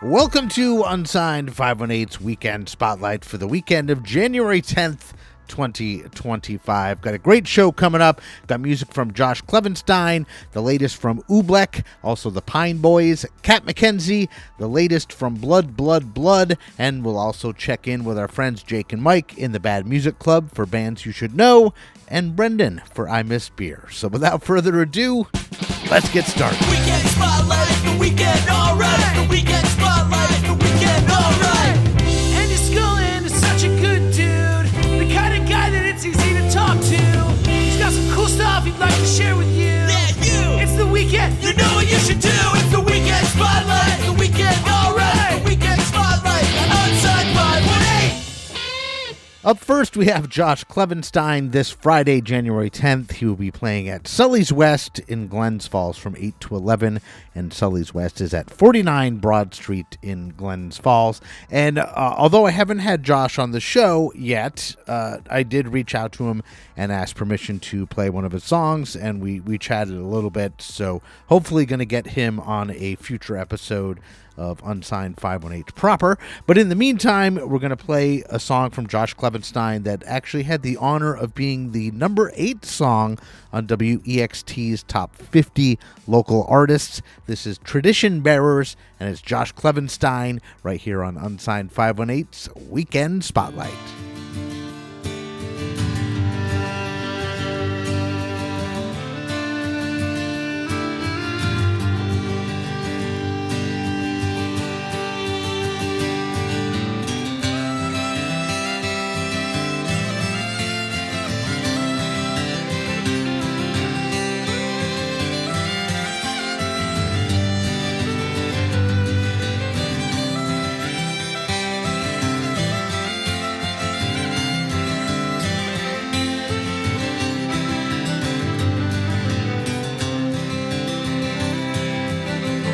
Welcome to Unsigned 518's Weekend Spotlight for the weekend of January 10th, 2025. Got a great show coming up. Got music from Josh Clevenstein, the latest from Oobleck, also the Pine Boys, Kat McKenzie, the latest from Blood, and we'll also check in with our friends Jake and Mike in the Bad Music Club for bands you should know, and Brendan for I Miss Beer. So without further ado, let's get started. Weekend Spotlight, the weekend alright. The weekend Spotlight, the weekend alright. Andy Scullin is such a good dude, the kind of guy that it's easy to talk to. He's got some cool stuff he'd like to share with you. Yeah, you. It's the weekend, you know what you should do. It's the weekend Spotlight, the weekend alright. The weekend Spotlight, Unsigned 518. Up first, we have Josh Clevenstein this Friday, January 10th. He will be playing at Sully's West in Glens Falls from 8 to 11, and Sully's West is at 49 Broad Street in Glens Falls. And although I haven't had Josh on the show yet, I did reach out to him and ask permission to play one of his songs, and we chatted a little bit, so hopefully going to get him on a future episode of Unsigned 518 proper. But in the meantime, we're going to play a song from Josh Clevenstein that actually had the honor of being the number 8 song on WEXT's Top 50 Local Artists. This is Tradition Bearers, and it's Josh Clevenstein right here on Unsigned 518's Weekend Spotlight.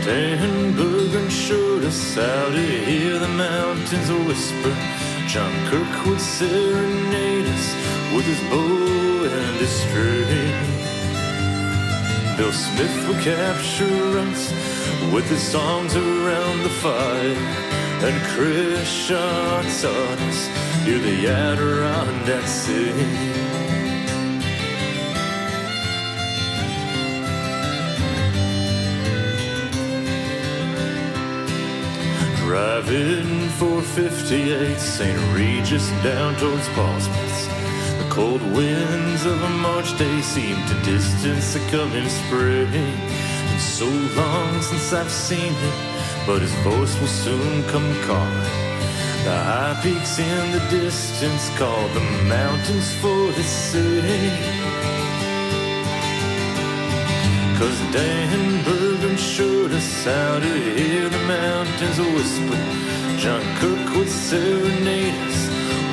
Dan Bergen showed us how to hear the mountains whisper. John Kirk would serenade us with his bow and his string. Bill Smith would capture us with his songs around the fire. And Chris Shaw taught us hear the Adirondack sing. Driving 458 St. Regis down towards Portsmouth. The cold winds of a March day seem to distance the coming spring. And so long since I've seen him, but his voice will soon come calling. The high peaks in the distance call the mountains for the city. 'Cause Dan Bergen showed us how to hear the mountains whisper. John Kirk would serenade us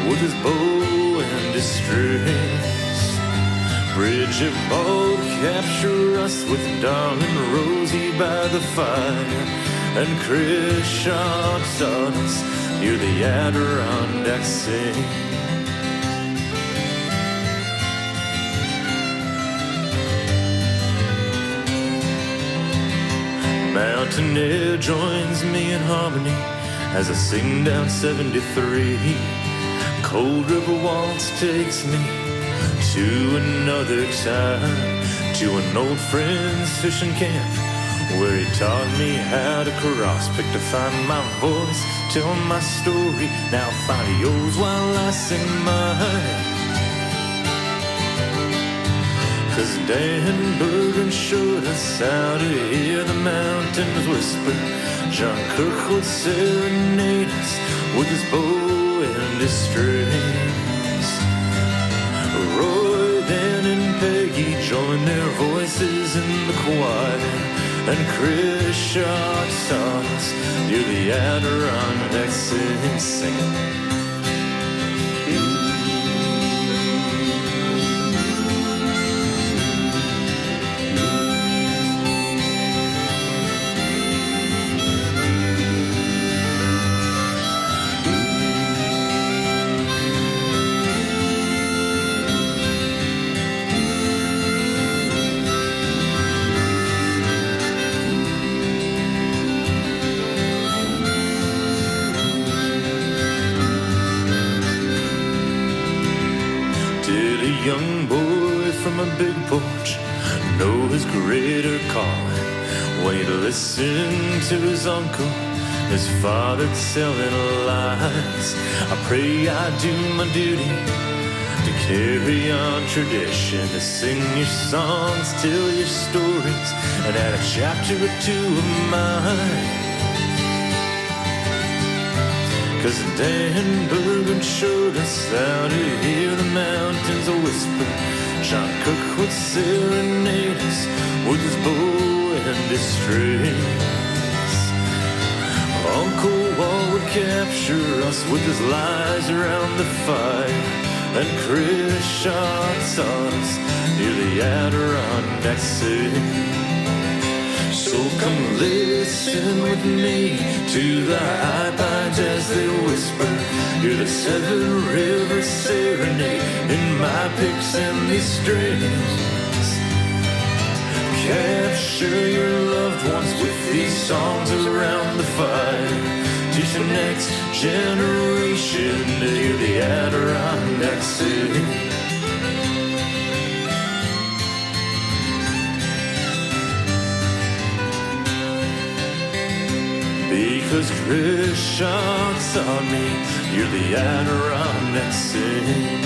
with his bow and his strings. Bridget Ball would capture us with Darling Rosie by the fire. And Chris Shaw taught us hear the Adirondack sing. Mountain Air joins me in harmony as I sing down 73. Cold River Waltz takes me to another time, to an old friend's fishing camp, where he taught me how to cross-pick to find my voice, tell my story. Now find yours while I sing mine. 'Cause Dan Bergen showed us how to hear the mountains whisper. John Kirk would serenade us with his bow and his strings. Roy, Dan, and Peggy joined their voices in the choir. And Chris Shaw taught us you're the Adirondack singing. young boy from a big porch know his greater calling when he'd listen to his uncle, his father telling lies. I pray I do my duty to carry on tradition, to sing your songs, tell your stories, and add a chapter or two of mine. 'Cause Dan Bergen showed us how to hear the mountains whisper. John Cook would serenade us with his bow and his strings. Uncle Walt would capture us with his lies around the fire. And Chris Shaw taught us near the Adirondack Sea. So come listen with me to the high pines as they whisper. Hear the Seven Rivers serenade in my picks and these strings. Capture your loved ones with these songs around the fire. Teach the next generation to hear the Adirondack Sea. Because Chris Shaw taught me you're the Adirondack Sea.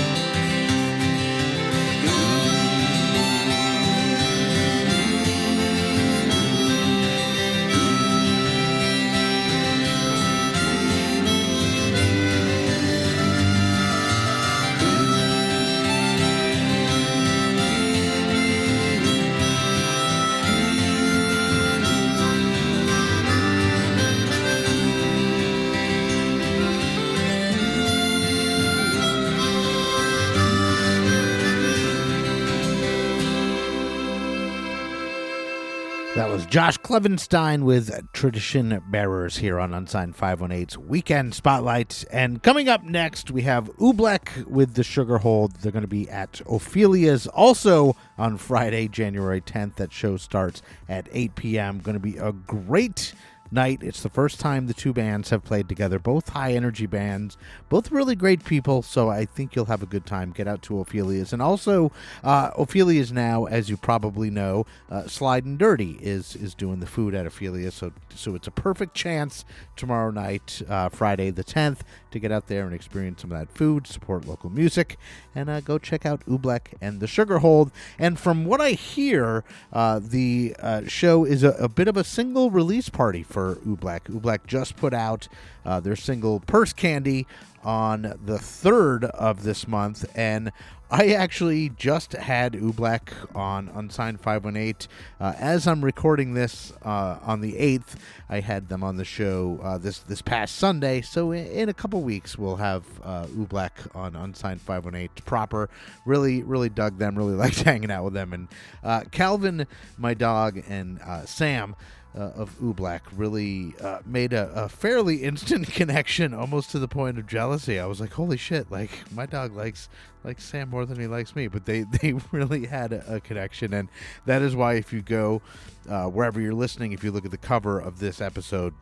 That was Josh Clevenstein with Tradition Bearers here on Unsigned 518's Weekend Spotlight. And coming up next, we have Oobleck with the Sugar Hold. They're going to be at Ophelia's also on Friday, January 10th. That show starts at 8 p.m. Going to be a great night. It's the first time the two bands have played together, both high energy bands, both really great people, so I think you'll have a good time. Get out to Ophelia's. And also Ophelia's now, as you probably know, Slide and Dirty is doing the food at Ophelia's, so it's a perfect chance tomorrow night, Friday the 10th, to get out there and experience some of that food, support local music, and go check out Oobleck and the Sugar Hold. And from what I hear, the show is a bit of a single release party for Oobleck. Oobleck just put out their single Purse Candy on the 3rd of this month, and I actually just had Oobleck on Unsigned 518. As I'm recording this on the 8th, I had them on the show this past Sunday, so in a couple weeks we'll have Oobleck on Unsigned 518 proper. Really dug them, really liked hanging out with them. And Calvin, my dog, and Sam of Oobleck really made a fairly instant connection, almost to the point of jealousy. I was like, holy shit, like my dog likes Sam more than he likes me. But they really had a connection, and that is why if you go wherever you're listening, if you look at the cover of this episode,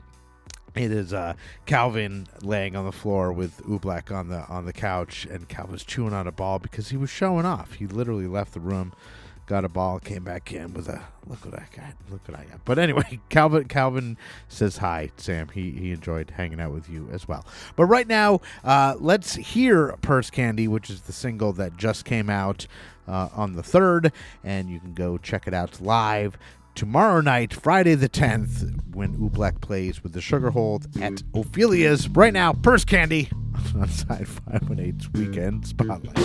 it is Calvin laying on the floor with Oobleck on the couch, and Calvin's chewing on a ball because he was showing off. He literally left the room, got a ball, came back in with a look what I got. But anyway, Calvin says hi, Sam. He enjoyed hanging out with you as well. But right now, let's hear Purse Candy, which is the single that just came out on the 3rd, and you can go check it out live tomorrow night, Friday the 10th, when Oobleck plays with the Sugar Hold at Ophelia's. Right now, Purse Candy on Side 518's Weekend Spotlight.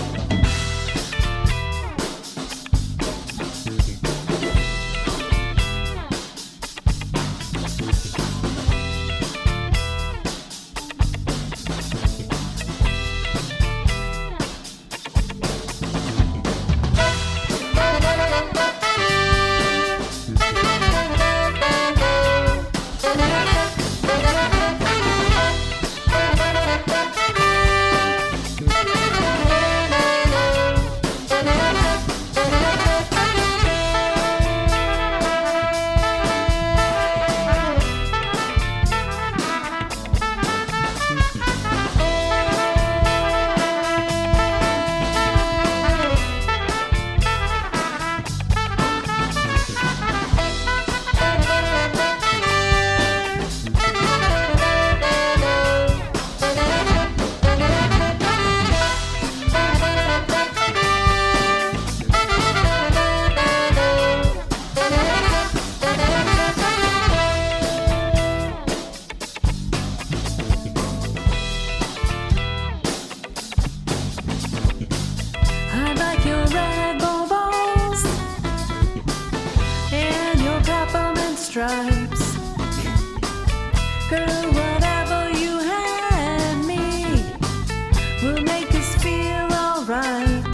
Girl, whatever you hand me will make us feel alright.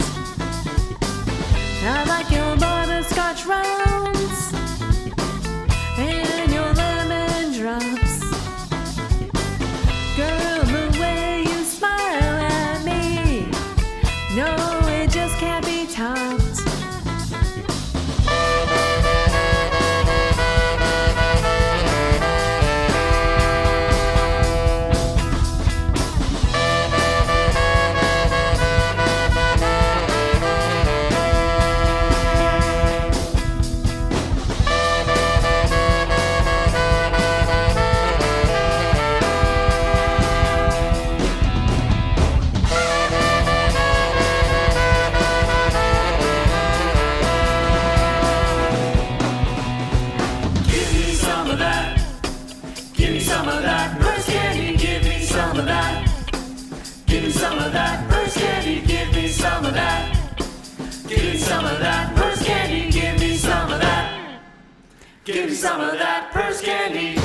I like your butterscotch rounds and your lemon drops. Girl, the way you smile at me, no, it just can't be topped. Give me some of that purse candy.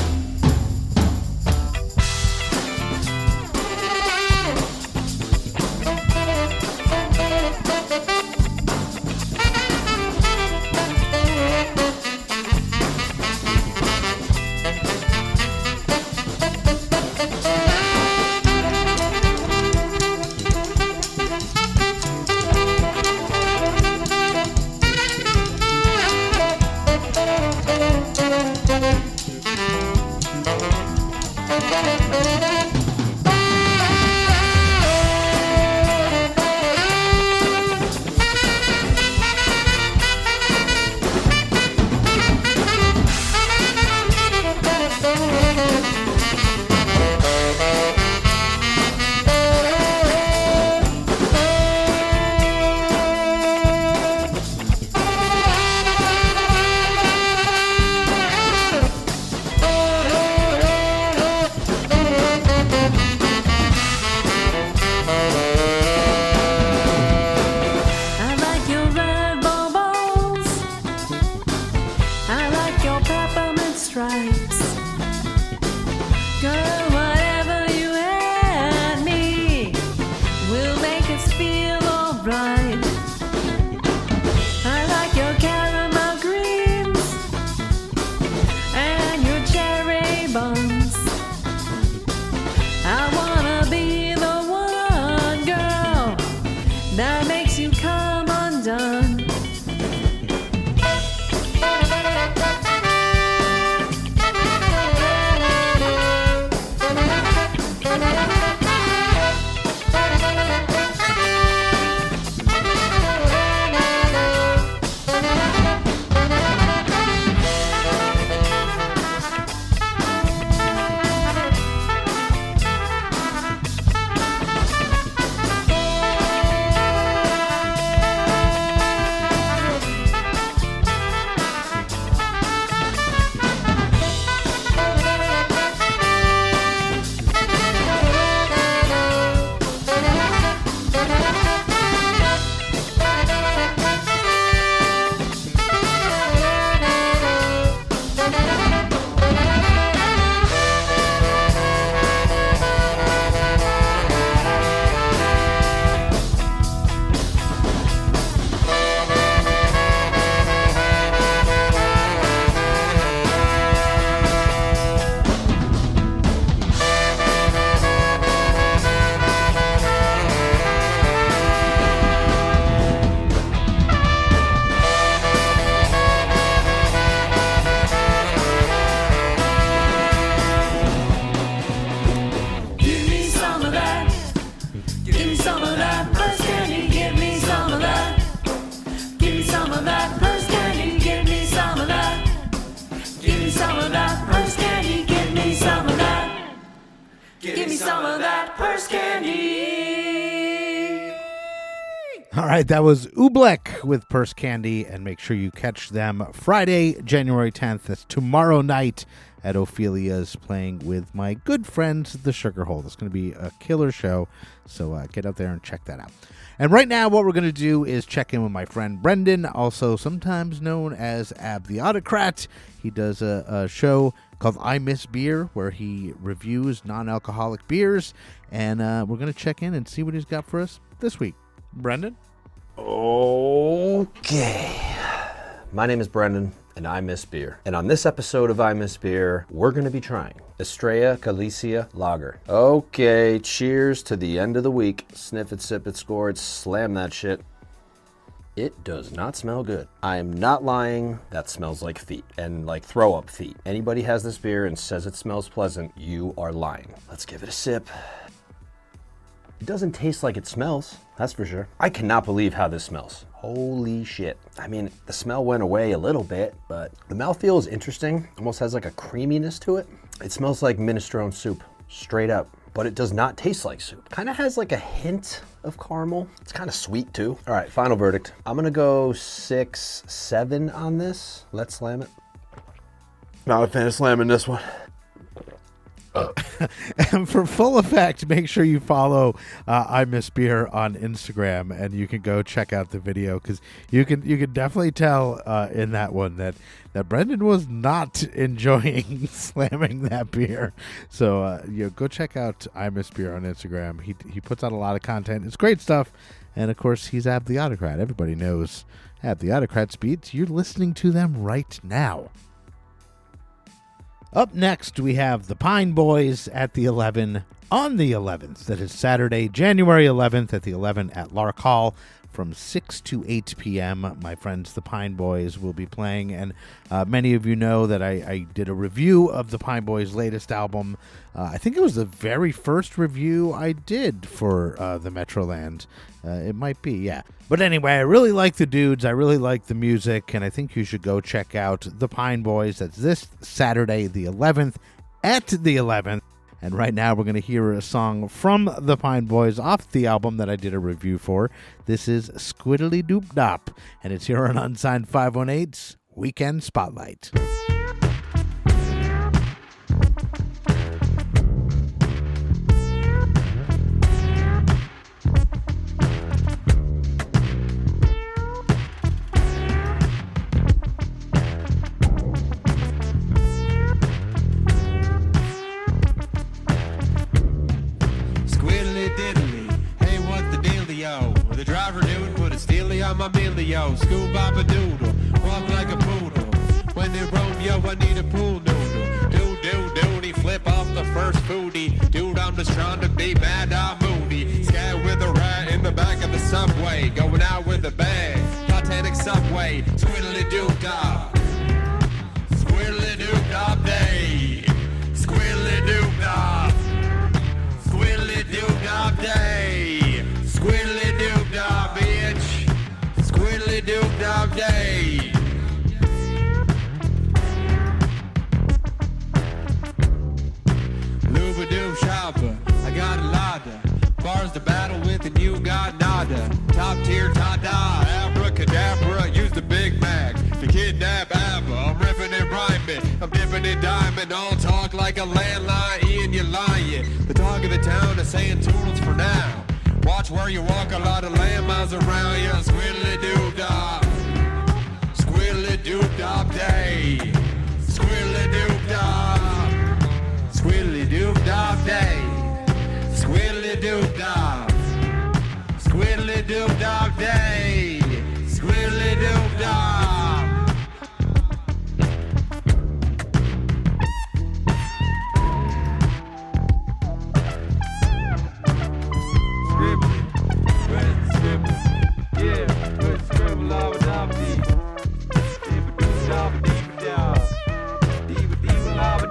All right, that was Oobleck with Purse Candy, and make sure you catch them Friday, January 10th. That's tomorrow night at Ophelia's, playing with my good friends, the Sugar Hole. It's going to be a killer show, so get out there and check that out. And right now, what we're going to do is check in with my friend Brendan, also sometimes known as Ab the Autocrat. He does a show called I Miss Beer, where he reviews non-alcoholic beers, and we're going to check in and see what he's got for us this week. Brendan? Okay. My name is Brendan, and I miss beer. And on this episode of I Miss Beer, we're going to be trying Estrella Galicia Lager. Okay, cheers to the end of the week. Sniff it, sip it, score it, slam that shit. It does not smell good. I am not lying. That smells like feet and like throw up feet. Anybody has this beer and says it smells pleasant, you are lying. Let's give it a sip. It doesn't taste like it smells, that's for sure. I cannot believe how this smells. Holy shit. I mean, the smell went away a little bit, but the mouthfeel is interesting. Almost has like a creaminess to it. It smells like minestrone soup, straight up. But it does not taste like soup. Kind of has like a hint of caramel. It's kind of sweet too. All right, final verdict. I'm gonna go 6, 7 on this. Let's slam it. Not a fan of slamming this one. And for full effect, make sure you follow I Miss Beer on Instagram, and you can go check out the video, because you can definitely tell in that one that Brendan was not enjoying slamming that beer. So go check out I Miss Beer on Instagram. He puts out a lot of content. It's great stuff, and of course he's Ab the Autocrat. Everybody knows Ab the Autocrat speeds. You're listening to them right now. Up next, we have the Pine Boys at the 11 on the 11th. That is Saturday, January 11th at the 11 at Lark Hall from 6 to 8 p.m. My friends, the Pine Boys, will be playing. And many of you know that I did a review of the Pine Boys' latest album. I think it was the very first review I did for the Metroland. It might be, yeah. But anyway, I really like the dudes. I really like the music, and I think you should go check out the Pine Boys. That's this Saturday, the 11th, at the 11th. And right now, we're going to hear a song from the Pine Boys off the album that I did a review for. This is Squiddly Doop Dop, and it's here on Unsigned 518's Weekend Spotlight. The driver doing put a steely on my mealio. School baba doodle, walk like a poodle. When they roam, yo, I need a pool noodle. Dude, flip off the first foodie. Dude, I'm just trying to be mad, I'm moody. Scared with a rat in the back of the subway. Going out with a bag, Titanic subway. Squiddly doop dop. Squiddly doop dop day. Squiddly doop dop. Squiddly doop dop day. Squiddly doop dop, bitch. Squiddly doop dop day. Louva-doo shopper, I got a ladder. Bars to battle with and you got nada. Top tier, ta-da, abracadabra. Use the Big Mac to kidnap Abba. I'm ripping and rhyming, I'm dipping and diming. All talk like a landline, Ian, you lying. The talk of the town is saying toodles for now. Watch where you walk, a lot of landmines around you. Squiddly doop dop. Squiddly doop dop day. Squiddly doop dop. Squiddly doop dop day. Squiddly doop dop. Squiddly doop dop day. Squiddly doop dop. Lava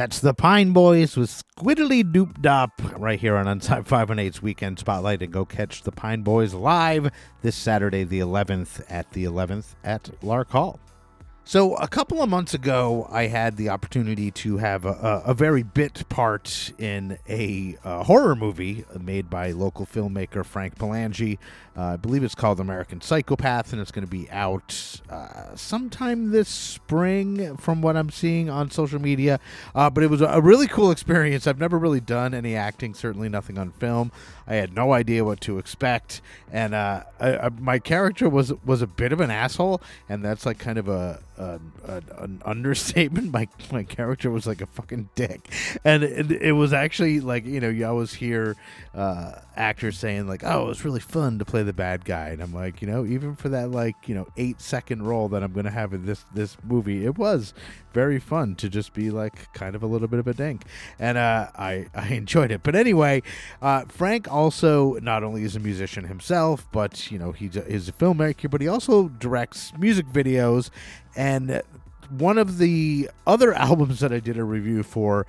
That's the Pine Boys with Squiddly Doop Dop right here on Unsigned 518's Weekend Spotlight. And go catch the Pine Boys live this Saturday, the 11th at Lark Hall. So a couple of months ago, I had the opportunity to have a very bit part in a horror movie made by local filmmaker Frank Palangi. I believe it's called American Psychopath, and it's going to be out sometime this spring from what I'm seeing on social media. But it was a really cool experience. I've never really done any acting, certainly nothing on film. I had no idea what to expect, and my character was a bit of an asshole, and that's like kind of an understatement. My character was like a fucking dick, and it was actually like, you always hear actors saying like, oh, it was really fun to play the bad guy, and I'm like, even for that 8-second role that I'm gonna have in this movie, it was very fun to just be like kind of a little bit of a dink, and I enjoyed it. But anyway, Frank also not only is a musician himself, but he's a filmmaker, but he also directs music videos. And one of the other albums that I did a review for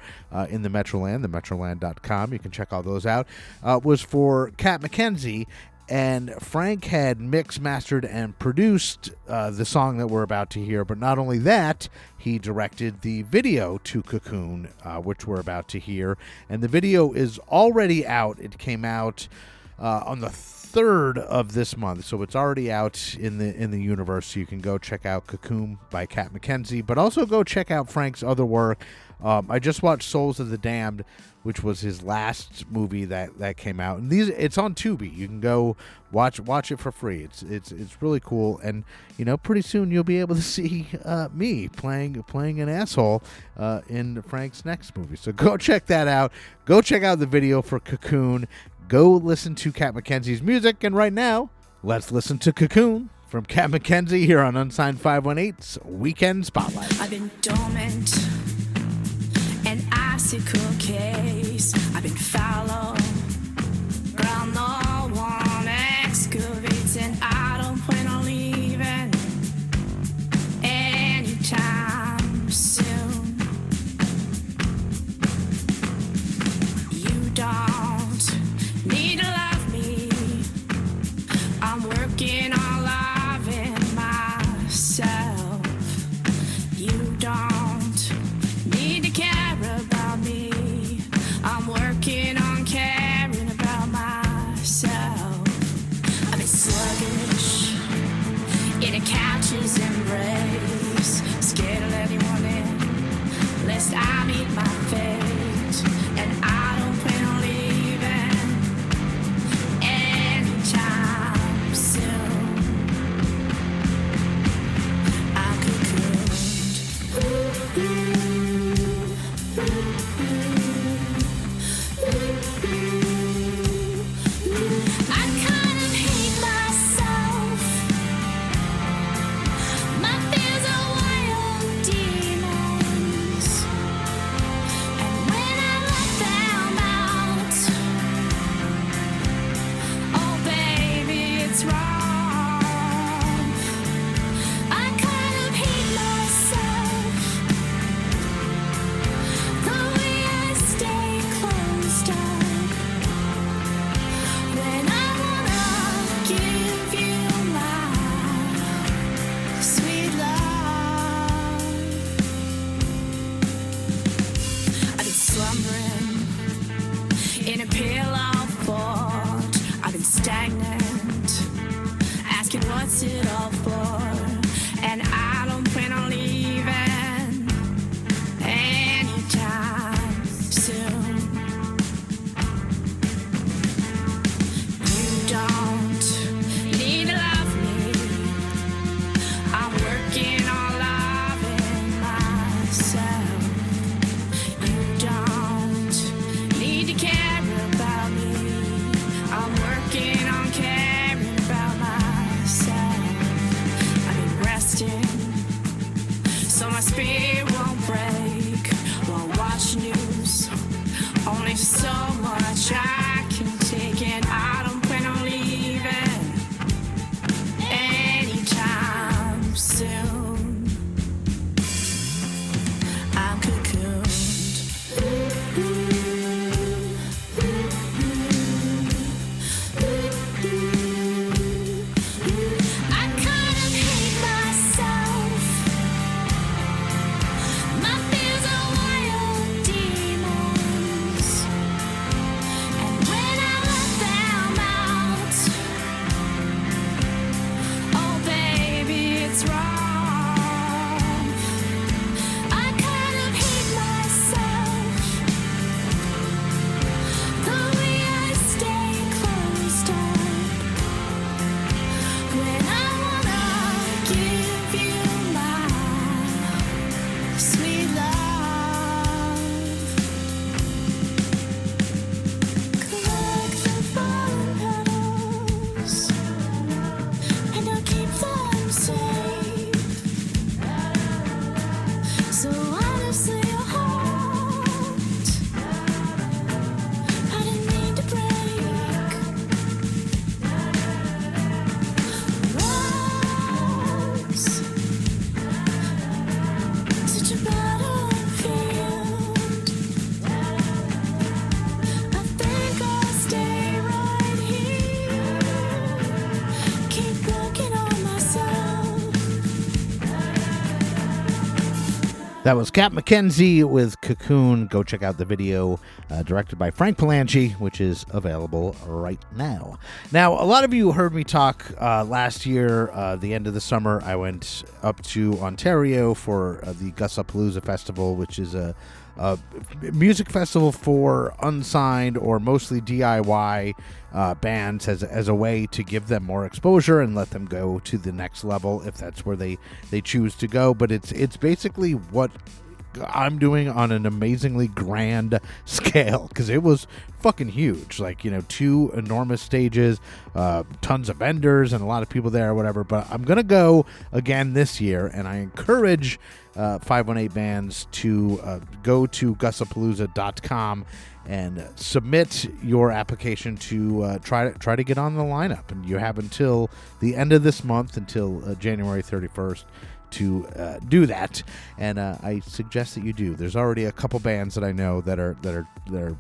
in the Metroland, themetroland.com, you can check all those out, was for Kat McKenzie. And Frank had mixed, mastered, and produced the song that we're about to hear. But not only that, he directed the video to Cocoon, which we're about to hear. And the video is already out. It came out on the 3rd of this month, so it's already out in the universe. So you can go check out Cocoon by Kat McKenzie, but also go check out Frank's other work. I just watched Souls of the Damned, which was his last movie that came out, and it's on Tubi. You can go watch it for free. It's really cool, and pretty soon you'll be able to see me playing an asshole in Frank's next movie. So go check that out. Go check out the video for Cocoon. Go listen to Kat McKenzie's music, and right now, let's listen to Cocoon from Kat McKenzie here on Unsigned 518's Weekend Spotlight. I've been dormant, an icicle case. I've been fallow, ground no one excavates, and I don't plan on leaving anytime soon. You don't need to love me. I'm working on loving myself. You don't need to care about me. I'm working on caring about myself. I've been sluggish in a couch's embrace, scared to let anyone in, lest I meet my fate, and I don't plan on leaving anytime soon. I I kind of hate myself. My fears are wild demons, and when I let them out, oh baby, it's wrong. I kind of hate myself, the way I stay closed up when I wanna give you my sweet love. I've been slumbering in a pillow fort. I've been stagnant, asking what's it all for, and I don't plan on leaving anytime soon. You don't need to love me. I'm working on loving myself. You don't need to care about me. I'm working on caring about myself. I've been resting That was Kat McKenzie with Cocoon. Go check out the video directed by Frank Palanci, which is available right now. Now, a lot of you heard me talk last year, the end of the summer. I went up to Ontario for the Gussapalooza Festival, which is a music festival for unsigned or mostly DIY bands as a way to give them more exposure and let them go to the next level if that's where they choose to go. But it's basically what I'm doing on an amazingly grand scale, because it was fucking huge. Like, 2 enormous stages, tons of vendors and a lot of people there or whatever. But I'm going to go again this year, and I encourage 518 bands to go to gussapalooza.com and submit your application to try to get on the lineup. And you have until the end of this month, until January 31st, to do that. And I suggest that you do. There's already a couple bands that I know that are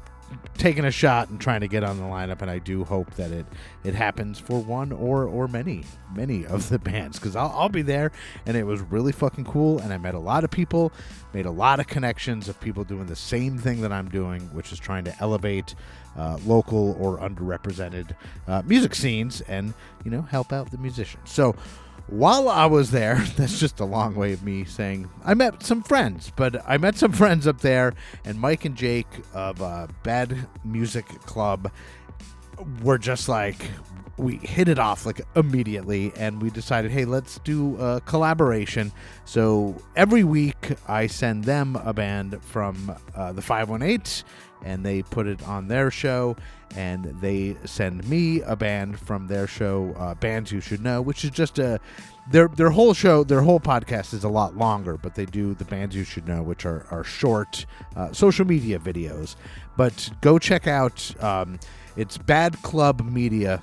taking a shot and trying to get on the lineup, and I do hope that it happens for one or many of the bands, because I'll be there. And it was really fucking cool, and I met a lot of people, made a lot of connections of people doing the same thing that I'm doing, which is trying to elevate local or underrepresented music scenes and help out the musicians. So while I was there, that's just a long way of me saying I met some friends, but I met some friends up there, and Mike and Jake of Bad Music Club were just like, we hit it off like immediately, and we decided, hey, let's do a collaboration. So every week I send them a band from the 518, and they put it on their show, and they send me a band from their show, Bands You Should Know, which is just their whole show, their whole podcast is a lot longer, but they do the Bands You Should Know, which are short social media videos. But go check out, it's Bad Club Media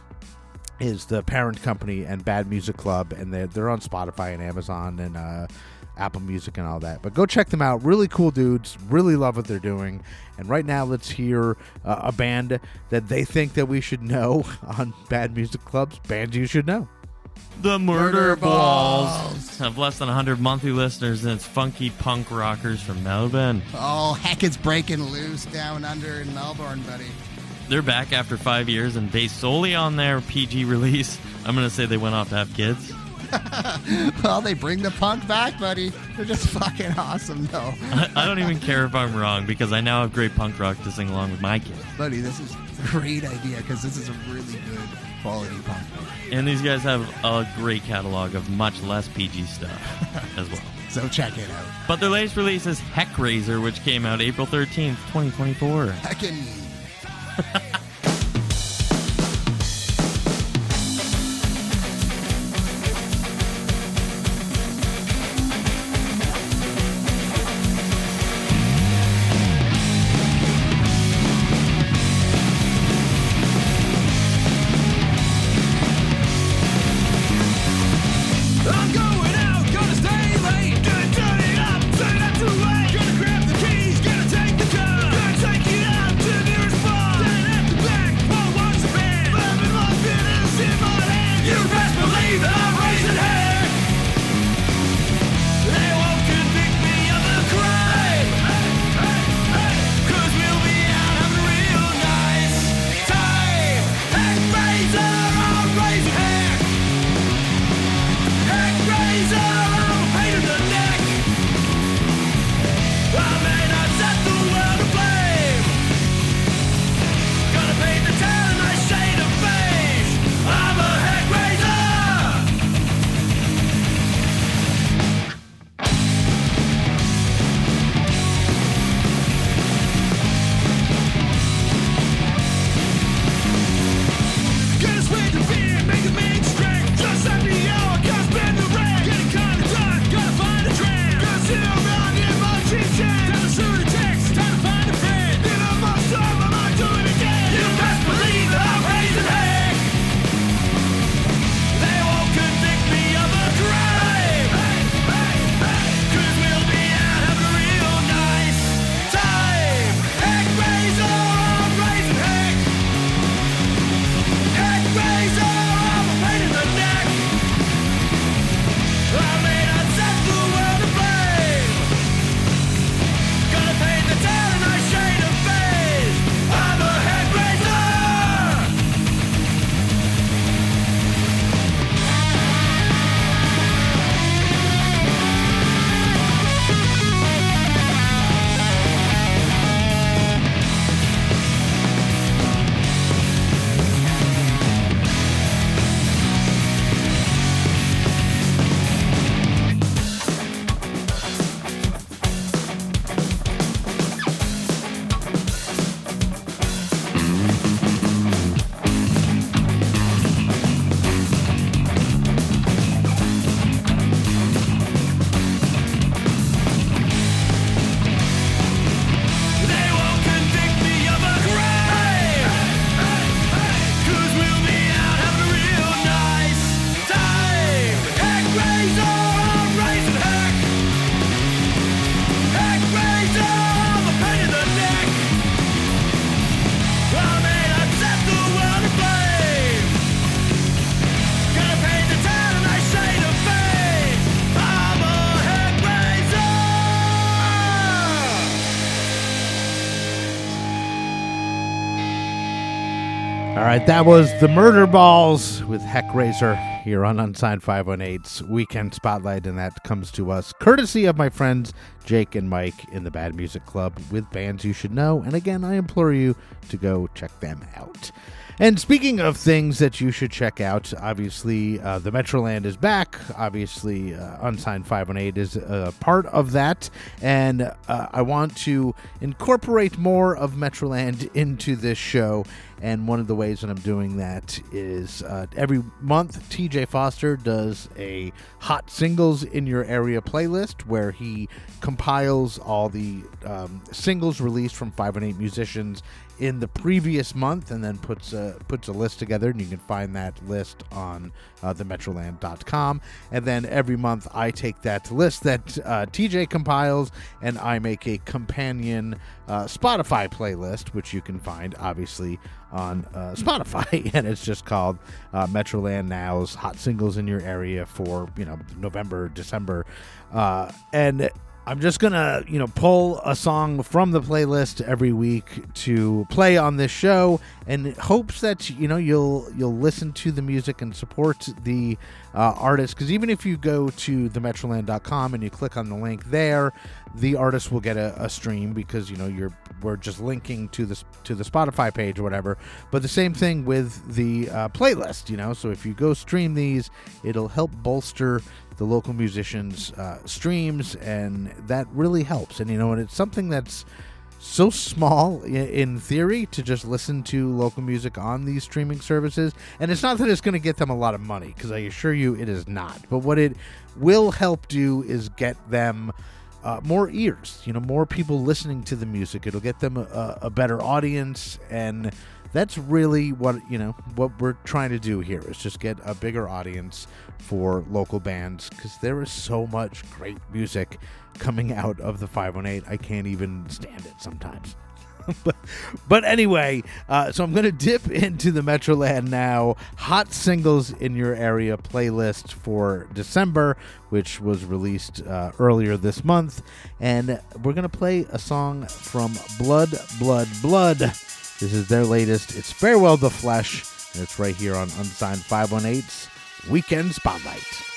is the parent company, and Bad Music Club, and they're on Spotify and Amazon and Apple Music and all that. But go check them out. Really cool dudes. Really love what they're doing. And right now, let's hear a band that they think that we should know on Bad Music Club's Bands You Should Know. The Murder Balls have less than 100 monthly listeners, and it's funky punk rockers from Melbourne. Oh, heck, it's breaking loose down under in Melbourne, buddy. They're back after 5 years and based solely on their PG release. I'm going to say they went off to have kids. Well, they bring the punk back, buddy. They're just fucking awesome, though. I don't even care if I'm wrong, because I now have great punk rock to sing along with my kids. Buddy, this is a great idea, because this is a really good quality punk rock. And these guys have a great catalog of much less PG stuff as well. So check it out. But their latest release is Heck Razor, which came out April 13th, 2024. Heckin'. I'm going out, gonna stay late, gonna turn it up, turn it up too late, gonna grab the keys, gonna take the car, gonna take it out to New right, that was the Murder Balls with Heck Razor here on Unsigned 518's Weekend Spotlight, and that comes to us courtesy of my friends Jake and Mike in the Bad Music Club with bands you should know. And again, I implore you to go check them out. And speaking of things that you should check out, obviously the Metroland is back. Obviously, Unsigned 518 is a part of that. And I want to incorporate more of Metroland into this show. And one of the ways that I'm doing that is every month, TJ Foster does a Hot Singles in Your Area playlist where he compiles all the singles released from 518 musicians in the previous month and then puts a list together, and you can find that list on themetroland.com. And then every month I take that list that TJ compiles and I make a companion Spotify playlist, which you can find obviously on Spotify, and it's just called Metroland Now's Hot Singles in Your Area for November, December, and I'm just gonna pull a song from the playlist every week to play on this show, in hopes that you'll listen to the music and support the artist. Because even if you go to themetroland.com and you click on the link there, the artist will get a stream because we're just linking to the Spotify page or whatever. But the same thing with the playlist, so if you go stream these, it'll help bolster the local musicians' streams, and that really helps. And and it's something that's so small in theory to just listen to local music on these streaming services. And it's not that it's going to get them a lot of money, because I assure you it is not. But what it will help do is get them more ears, more people listening to the music. It'll get them a better audience, and that's really what we're trying to do here, is just get a bigger audience for local bands, because there is so much great music coming out of the 518. I can't even stand it sometimes. But anyway, so I'm going to dip into the Metroland Now Hot Singles in Your Area playlist for December, which was released earlier this month. And we're going to play a song from Blood, Blood, Blood. This is their latest. It's Farewell the Flesh, and it's right here on Unsigned 518's Weekend Spotlight.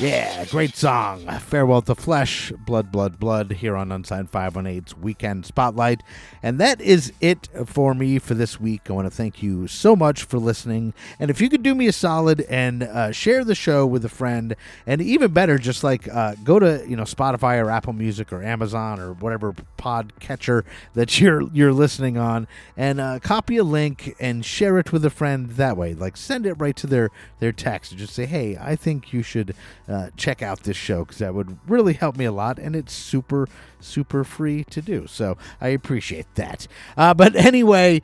Yeah, great song. Farewell to Flesh, Blood, Blood, Blood here on Unsigned 518's Weekend Spotlight. And that is it for me for this week. I want to thank you so much for listening. And if you could do me a solid and share the show with a friend, and even better, just like go to Spotify or Apple Music or Amazon or whatever podcatcher that you're listening on, and copy a link and share it with a friend that way. Like send it right to their text and just say, hey, I think you should check out this show, because that would really help me a lot, and it's super free to do, so I appreciate that. But anyway,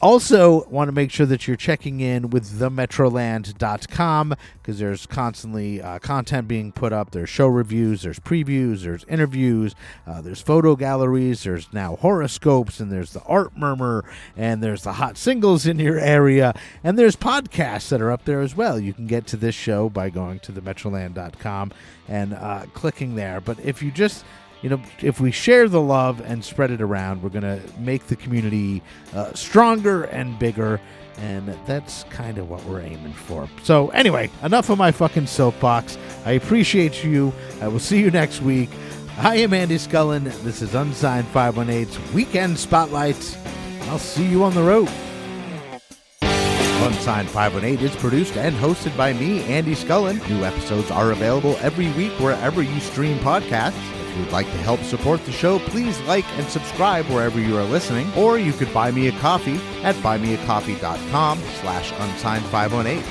also want to make sure that you're checking in with themetroland.com, because there's constantly content being put up. There's show reviews, there's previews, there's interviews, there's photo galleries, there's now horoscopes, and there's the Art Murmur, and there's the hot singles in your area, and there's podcasts that are up there as well. You can get to this show by going to themetroland.com and clicking there. But if you just if we share the love and spread it around, we're going to make the community stronger and bigger, and that's kind of what we're aiming for. So anyway, enough of my fucking soapbox. I appreciate you. I will see you next week. I am Andy Scullin. This is Unsigned 518's Weekend Spotlight. I'll see you on the road. Unsigned 518 is produced and hosted by me, Andy Scullin. New episodes are available every week wherever you stream podcasts. If you would like to help support the show, please like and subscribe wherever you are listening, or you could buy me a coffee at buymeacoffee.com/unsigned518.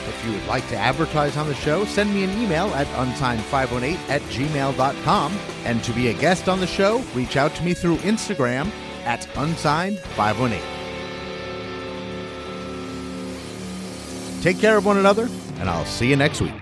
If you would like to advertise on the show, send me an email at unsigned518@gmail.com. And to be a guest on the show, reach out to me through Instagram at unsigned518. Take care of one another, and I'll see you next week.